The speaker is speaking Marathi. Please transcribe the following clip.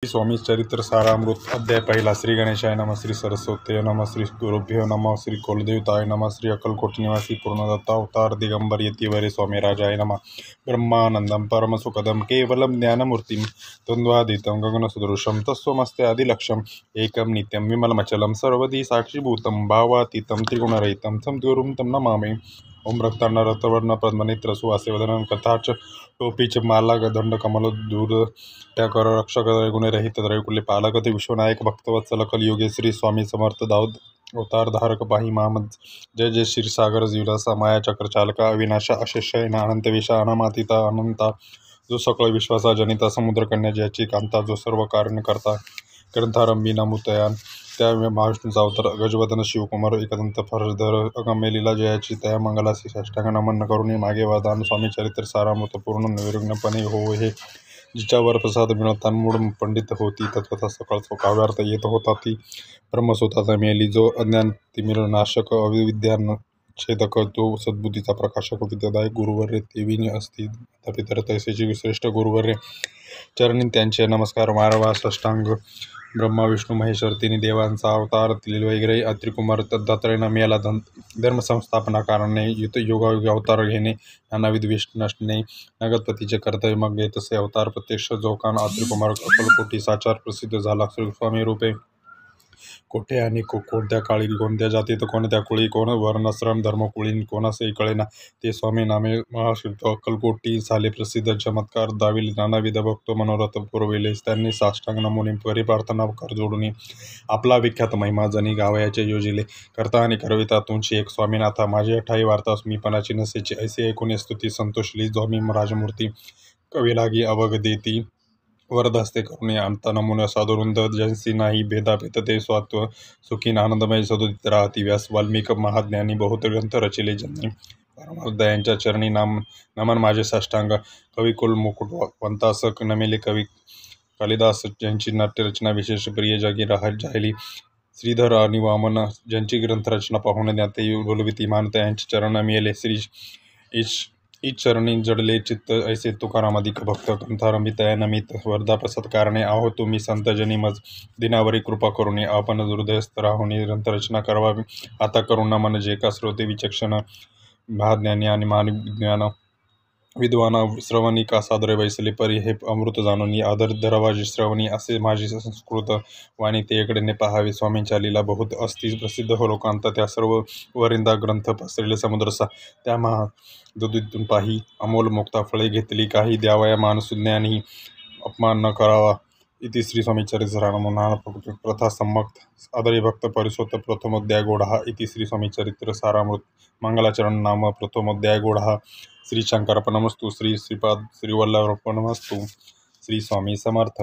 स्वामी चरित्र सारामृत अध्याय पहिला। श्री गणेशाय नमः, श्री सरस्वती नमः, श्री गुरुभ्यो नमः, श्री कुलदेवताय नमः, श्री अक्कलकोट निवासी पूर्णदत्ता अवतार दिगंबर यतिवरे स्वामी राजाय नमः। ब्रह्मानंदं परमसुखदं केवलं ज्ञानमूर्तिं द्वन्द्वातीतं गगनसदृशं तत्स्वमस्ते आदिलक्ष्यम् एकं नित्यं विमलमचलं सर्वदी साक्षीभूतं भावातीतं त्रिगुणरहितं तं गुरुं तं नमामि। ओम रक्तांना रक्तवर्ण पद्मनेत्र सुवासेवदनं कथाच टोपीच माला दंड कमल दूर त्याकर रक्षक गुणरहित त्रैकुल्य पालक ते विश्वनायक भक्तवत्सल कलियुगे श्री स्वामी समर्थ दाऊद अवतार धारक पाही महामद जय जय क्षीरसागर जीवदासा माया चक्र चालका अविनाशा अशेषयन अनंत विषा अनामातीता अनंता जो सकळ विश्वासा जनिता समुद्र कन्या जयाची कांता जो सर्व कारण करता ग्रंथारंभी नमुतयान त्या महाविष्णूचा अवतार गजवदन शिवकुमार एकदंत फरधर अगम्य लीला जयाची त्या मंगलासी साष्टांग नमन करुणी मागे वरदान स्वामी चरित्र सारामृत पूर्ण निर्विघ्नपणे हो हे जिच्यावर प्रसाद मिळवता मूळ पंडित होती तत्वता सकळ काव्यार्थ येत होता ती ब्रह्मसुताचा मेली जो अज्ञान तिमिर नाशक अविद्यान छेदक तो सद्बुद्धीचा प्रकाशक विद्यादायक गुरुवर्य तेविनी असती पितर तैसेची श्रेष्ठ गुरुवर्य चरणी त्यांचे नमस्कार मारवा साष्टांग ब्रह्मा विष्णू महेश्वर तिन्ही देवांचा अवतार वगैरे अत्रिकुमार दत्तात्रेयन मेला धर्मसंस्थापना कारणे युत योगायोग अवतार घेणे नानाविध विष नसणे नगतपतीचे कर्तव्य मग घेत तसे अवतार प्रत्यक्ष जोकान अत्रिकुमार अक्कलकोटी साचार प्रसिद्ध झाला स्वामी रूपे कोठे आणि कोणत्या काळी कोणत्या जातीत कोणत्या कुळी कोण वर्णश्रम धर्मकुळी कोणासही कळेना ते स्वामी नामे महाशिल्प अक्कलकोटी झाले प्रसिद्ध चमत्कार दाविले नानाविध भक्त मनोरथ पुरविले त्यांनी साष्टांग नमुनी परिप्रार्थना कर जोडून आपला विख्यात महिमा जनी गावयाचे योजिले करता आणि करविता तुमची एक स्वामीनाथा माझी अठाई वार्तास मी पणाची नसेची ऐसे ऐकून स्तुती संतोषली स्वामी राजमूर्ती कवी लागी अवघ देती वरदहस्ते करुणे आणता नमुना साधुरुंद जैसी नाही भेदाभेद ते स्वात्व सुखीन आनंदमय सदुदित राहती व्यास वाल्मिक महाज्ञानी बहुत ग्रंथ रचिले ज्यांनी परमार्थ चरणी नमन माझे साष्टांग कविकुल मुकुट वंतास नमेले कवी कालिदास ज्यांची नाट्यरचना विशेष प्रिय जगी जायली श्रीधर आणि वामन ज्यांची ग्रंथरचना पाहून ज्ञाते बोलविती मानता यांचे चरण मिळेले श्री ईच चरणी जडले चित्त ऐसे तुकाराम अधिक भक्त ग्रंथारंभी तया नमित वर्धा प्रसाद कारणे आहो तुम्ही संतजनी मज दिनावरी कृपा करुणी आपण हृदयस्थ राहुनी ग्रंथरचना करावी आता करुणा मन जे का श्रोते विचक्षण महाज्ञानी आणि महाज्ञान विद्वान श्रवणी का सादरे वैसले परी हे अमृत जाणून आदर धरावाजी श्रवणी असे माझी संस्कृत वाणी ते इकडे पाहावे स्वामींच्या लीला बहुत असती प्रसिद्ध हो लोकांत त्या सर्व वरिंदा ग्रंथ पसरले समुद्रसा त्या महादुदीतून पाही अमोल मुक्ता फळे घेतली काही द्यावया मानसुज्ञानी अपमान न करावा इति श्री स्वामी चरित्र प्रथा सम्मक्त आदरी भक्त परिसोत प्रथमोध्याय गोढा इति श्री स्वामी चरित्र सारामृत मंगलाचरण नाम प्रथमोध्याय गोढा श्री शंकरपणमस्तु श्री श्रीपाद श्रीवल्लभपणमस्तु श्री स्वामी समर्थ।